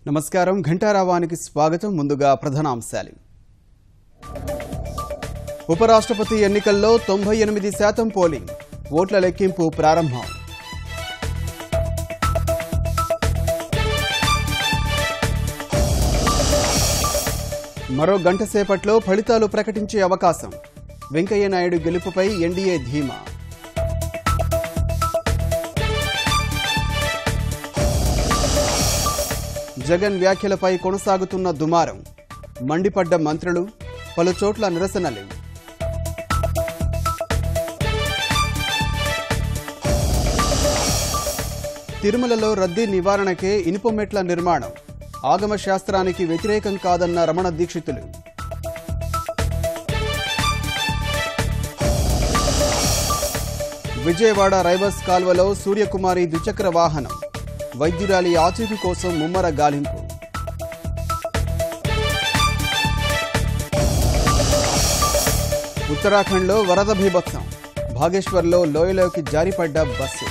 నమస్కారం ఘంటారావానికి స్వాగతం ముందుగా ప్రధానాంశాలు ఉపరాష్ట్రపతి ఎన్నికల్లో 98% పోలింగ్ ఓట్ల లెక్కింపు ప్రారంభం మరో గంట సేపట్లో ఫలితాలు ప్రకటించే అవకాశం వెంకయ్య నాయుడు గెలుపుపై ఎన్డీఏ ధీమా జగన్ వ్యాఖ్యలపై కొనసాగుతున్న దుమారం మండిపడ్డ మంత్రులు పలు చోట్ల నిరసనలు తిరుమలలో రద్దీ నివారణకే ఇనుప మెట్ల నిర్మాణం ఆగమ శాస్త్రానికి వ్యతిరేకం కాదన్న రమణ దీక్షితులు విజయవాడ రైబస్ కాల్వలో సూర్యకుమారి ద్విచక్ర వాహనం వైద్యురాలి ఆచూకీ కోసం ముమ్మర గాలింపు ఉత్తరాఖండ్లో వరద బీభత్సం భాగేశ్వర్లో లోయలోకి జారిపడ్డ బస్సు